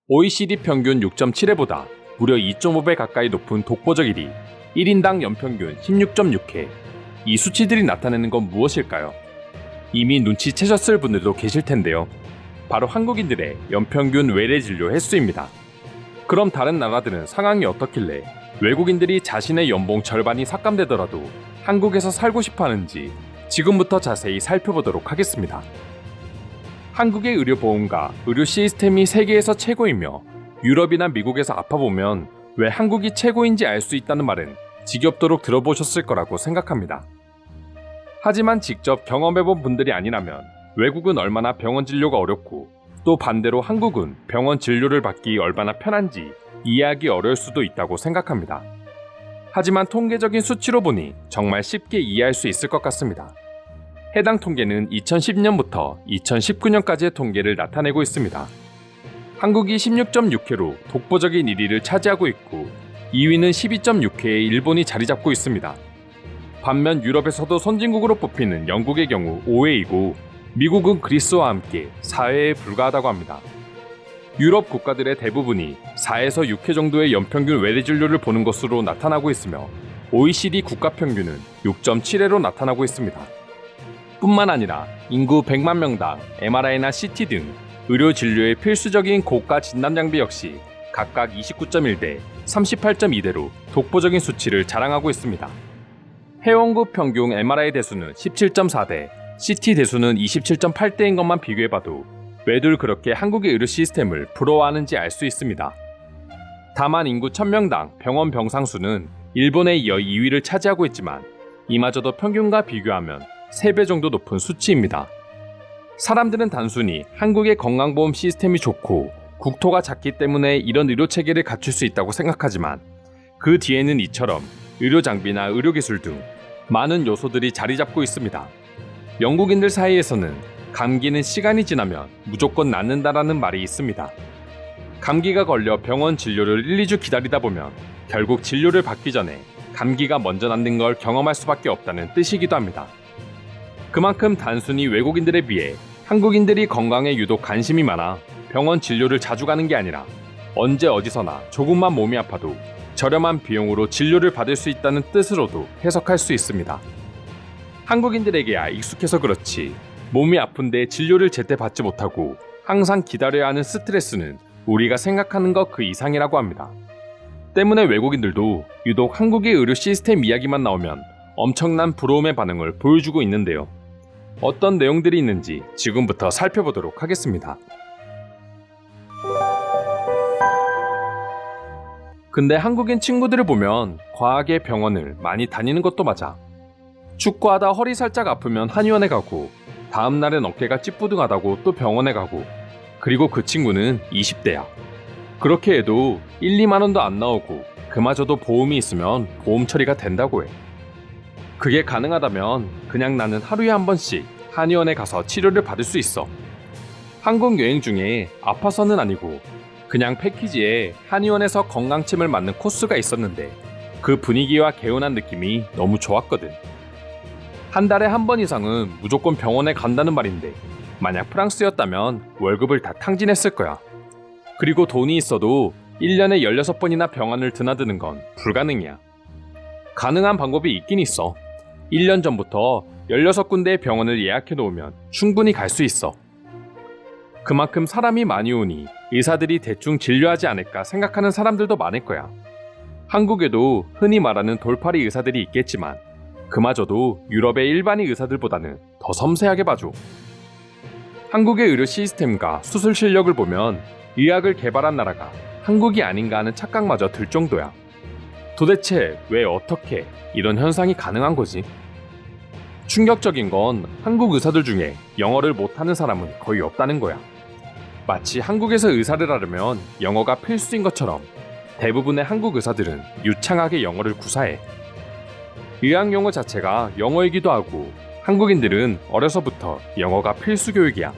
OECD 평균 6.7회보다 무려 2.5배 가까이 높은 독보적 1위, 1인당 연평균 16.6회. 이 수치들이 나타내는 건 무엇일까요? 이미 눈치채셨을 분들도 계실 텐데요. 바로 한국인들의 연평균 외래 진료 횟수입니다. 그럼 다른 나라들은 상황이 어떻길래 외국인들이 자신의 연봉 절반이 삭감되더라도 한국에서 살고 싶어 하는지 지금부터 자세히 살펴보도록 하겠습니다. 한국의 의료보험과 의료 시스템이 세계에서 최고이며 유럽이나 미국에서 아파보면 왜 한국이 최고인지 알 수 있다는 말은 지겹도록 들어보셨을 거라고 생각합니다. 하지만 직접 경험해본 분들이 아니라면 외국은 얼마나 병원 진료가 어렵고 또 반대로 한국은 병원 진료를 받기 얼마나 편한지 이해하기 어려울 수도 있다고 생각합니다. 하지만 통계적인 수치로 보니 정말 쉽게 이해할 수 있을 것 같습니다. 해당 통계는 2010년부터 2019년까지의 통계를 나타내고 있습니다. 한국이 16.6회로 독보적인 1위를 차지하고 있고 2위는 12.6회의 일본이 자리 잡고 있습니다. 반면 유럽에서도 선진국으로 뽑히는 영국의 경우 5회이고 미국은 그리스와 함께 4회에 불과하다고 합니다. 유럽 국가들의 대부분이 4에서 6회 정도의 연평균 외래 진료를 보는 것으로 나타나고 있으며 OECD 국가 평균은 6.7회로 나타나고 있습니다. 뿐만 아니라 인구 100만 명당 MRI나 CT 등 의료 진료의 필수적인 고가 진단 장비 역시 각각 29.1대, 38.2대로 독보적인 수치를 자랑하고 있습니다. 회원국 평균 MRI 대수는 17.4대, CT 대수는 27.8대인 것만 비교해봐도 왜들 그렇게 한국의 의료 시스템을 부러워하는지 알 수 있습니다. 다만 인구 1000명당 병원 병상 수는 일본에 이어 2위를 차지하고 있지만 이마저도 평균과 비교하면 3배 정도 높은 수치입니다. 사람들은 단순히 한국의 건강보험 시스템이 좋고 국토가 작기 때문에 이런 의료체계를 갖출 수 있다고 생각하지만 그 뒤에는 이처럼 의료장비나 의료기술 등 많은 요소들이 자리 잡고 있습니다. 영국인들 사이에서는 감기는 시간이 지나면 무조건 낫는다라는 말이 있습니다. 감기가 걸려 병원 진료를 1, 2주 기다리다 보면 결국 진료를 받기 전에 감기가 먼저 낫는 걸 경험할 수밖에 없다는 뜻이기도 합니다. 그만큼 단순히 외국인들에 비해 한국인들이 건강에 유독 관심이 많아 병원 진료를 자주 가는 게 아니라 언제 어디서나 조금만 몸이 아파도 저렴한 비용으로 진료를 받을 수 있다는 뜻으로도 해석할 수 있습니다. 한국인들에게야 익숙해서 그렇지 몸이 아픈데 진료를 제때 받지 못하고 항상 기다려야 하는 스트레스는 우리가 생각하는 것 그 이상이라고 합니다. 때문에 외국인들도 유독 한국의 의료 시스템 이야기만 나오면 엄청난 부러움의 반응을 보여주고 있는데요. 어떤 내용들이 있는지 지금부터 살펴보도록 하겠습니다. 근데 한국인 친구들을 보면 과하게 병원을 많이 다니는 것도 맞아. 축구하다 허리 살짝 아프면 한의원에 가고 다음날엔 어깨가 찌뿌둥하다고 또 병원에 가고 그리고 그 친구는 20대야. 그렇게 해도 1, 2만 원도 안 나오고 그마저도 보험이 있으면 보험 처리가 된다고 해. 그게 가능하다면 그냥 나는 하루에 한 번씩 한의원에 가서 치료를 받을 수 있어. 한국 여행 중에 아파서는 아니고 그냥 패키지에 한의원에서 건강침을 맞는 코스가 있었는데 그 분위기와 개운한 느낌이 너무 좋았거든. 한 달에 한 번 이상은 무조건 병원에 간다는 말인데 만약 프랑스였다면 월급을 다 탕진했을 거야. 그리고 돈이 있어도 1년에 16번이나 병원을 드나드는 건 불가능이야. 가능한 방법이 있긴 있어. 1년 전부터 16군데의 병원을 예약해 놓으면 충분히 갈 수 있어. 그만큼 사람이 많이 오니 의사들이 대충 진료하지 않을까 생각하는 사람들도 많을 거야. 한국에도 흔히 말하는 돌팔이 의사들이 있겠지만 그마저도 유럽의 일반인 의사들보다는 더 섬세하게 봐줘. 한국의 의료 시스템과 수술 실력을 보면 의학을 개발한 나라가 한국이 아닌가 하는 착각마저 들 정도야. 도대체 왜 어떻게 이런 현상이 가능한 거지? 충격적인 건 한국 의사들 중에 영어를 못하는 사람은 거의 없다는 거야. 마치 한국에서 의사를 하려면 영어가 필수인 것처럼 대부분의 한국 의사들은 유창하게 영어를 구사해. 의학 용어 자체가 영어이기도 하고 한국인들은 어려서부터 영어가 필수 교육이야.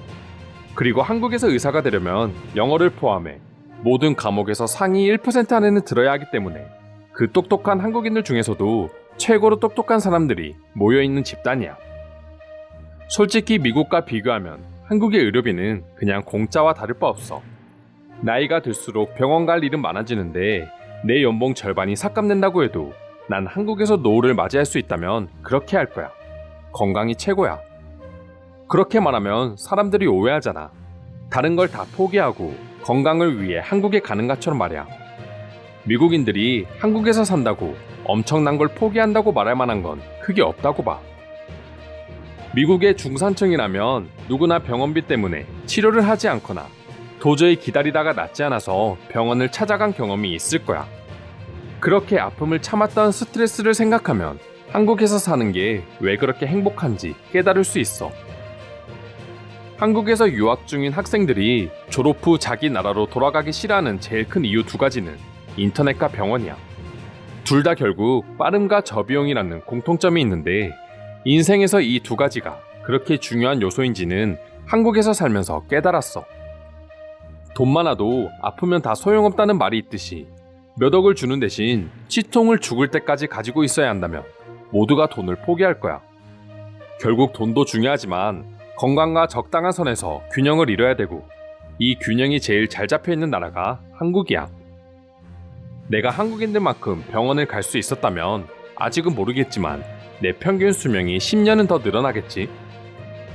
그리고 한국에서 의사가 되려면 영어를 포함해 모든 과목에서 상위 1% 안에는 들어야 하기 때문에 그 똑똑한 한국인들 중에서도 최고로 똑똑한 사람들이 모여있는 집단이야. 솔직히 미국과 비교하면 한국의 의료비는 그냥 공짜와 다를 바 없어. 나이가 들수록 병원 갈 일은 많아지는데 내 연봉 절반이 삭감된다고 해도 난 한국에서 노후를 맞이할 수 있다면 그렇게 할 거야. 건강이 최고야. 그렇게 말하면 사람들이 오해하잖아. 다른 걸 다 포기하고 건강을 위해 한국에 가는 것처럼 말이야. 미국인들이 한국에서 산다고 엄청난 걸 포기한다고 말할 만한 건 크게 없다고 봐. 미국의 중산층이라면 누구나 병원비 때문에 치료를 하지 않거나 도저히 기다리다가 낫지 않아서 병원을 찾아간 경험이 있을 거야. 그렇게 아픔을 참았던 스트레스를 생각하면 한국에서 사는 게 왜 그렇게 행복한지 깨달을 수 있어. 한국에서 유학 중인 학생들이 졸업 후 자기 나라로 돌아가기 싫어하는 제일 큰 이유 두 가지는 인터넷과 병원이야. 둘 다 결국 빠름과 저비용이라는 공통점이 있는데 인생에서 이 두 가지가 그렇게 중요한 요소인지는 한국에서 살면서 깨달았어. 돈 많아도 아프면 다 소용없다는 말이 있듯이 몇 억을 주는 대신 치통을 죽을 때까지 가지고 있어야 한다면 모두가 돈을 포기할 거야. 결국 돈도 중요하지만 건강과 적당한 선에서 균형을 이뤄야 되고 이 균형이 제일 잘 잡혀있는 나라가 한국이야. 내가 한국인들만큼 병원을 갈 수 있었다면 아직은 모르겠지만 내 평균 수명이 10년은 더 늘어나겠지.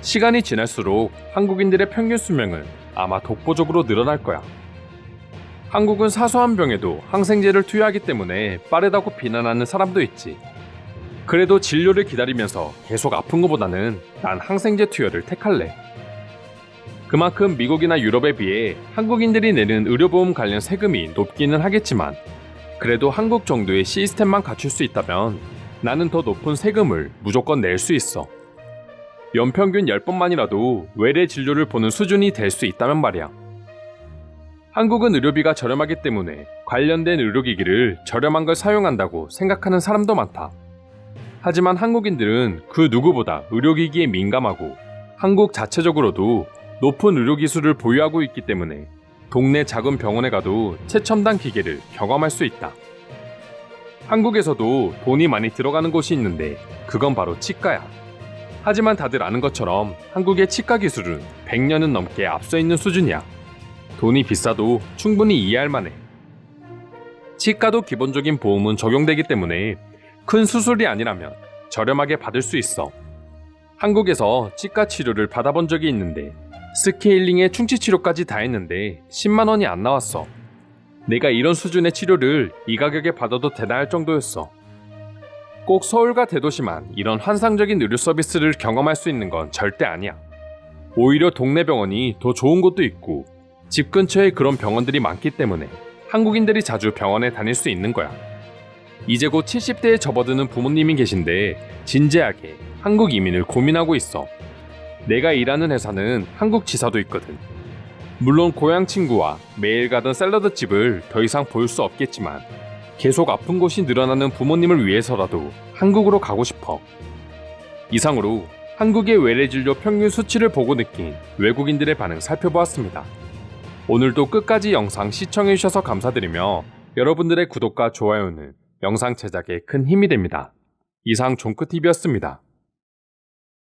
시간이 지날수록 한국인들의 평균 수명은 아마 독보적으로 늘어날 거야. 한국은 사소한 병에도 항생제를 투여하기 때문에 빠르다고 비난하는 사람도 있지. 그래도 진료를 기다리면서 계속 아픈 것보다는 난 항생제 투여를 택할래. 그만큼 미국이나 유럽에 비해 한국인들이 내는 의료보험 관련 세금이 높기는 하겠지만 그래도 한국 정도의 시스템만 갖출 수 있다면 나는 더 높은 세금을 무조건 낼 수 있어. 연평균 10번만이라도 외래 진료를 보는 수준이 될 수 있다면 말이야. 한국은 의료비가 저렴하기 때문에 관련된 의료기기를 저렴한 걸 사용한다고 생각하는 사람도 많다. 하지만 한국인들은 그 누구보다 의료기기에 민감하고 한국 자체적으로도 높은 의료기술을 보유하고 있기 때문에 동네 작은 병원에 가도 최첨단 기계를 경험할 수 있다. 한국에서도 돈이 많이 들어가는 곳이 있는데 그건 바로 치과야. 하지만 다들 아는 것처럼 한국의 치과 기술은 100년은 넘게 앞서 있는 수준이야. 돈이 비싸도 충분히 이해할 만해. 치과도 기본적인 보험은 적용되기 때문에 큰 수술이 아니라면 저렴하게 받을 수 있어. 한국에서 치과 치료를 받아본 적이 있는데 스케일링에 충치 치료까지 다 했는데 10만 원이 안 나왔어. 내가 이런 수준의 치료를 이 가격에 받아도 대단할 정도였어. 꼭 서울과 대도시만 이런 환상적인 의료 서비스를 경험할 수 있는 건 절대 아니야. 오히려 동네 병원이 더 좋은 곳도 있고 집 근처에 그런 병원들이 많기 때문에 한국인들이 자주 병원에 다닐 수 있는 거야. 이제 곧 70대에 접어드는 부모님이 계신데 진지하게 한국 이민을 고민하고 있어. 내가 일하는 회사는 한국 지사도 있거든. 물론 고향 친구와 매일 가던 샐러드집을 더 이상 볼 수 없겠지만 계속 아픈 곳이 늘어나는 부모님을 위해서라도 한국으로 가고 싶어. 이상으로 한국의 외래진료 평균 수치를 보고 느낀 외국인들의 반응 살펴보았습니다. 오늘도 끝까지 영상 시청해주셔서 감사드리며 여러분들의 구독과 좋아요는 영상 제작에 큰 힘이 됩니다. 이상 종크TV였습니다.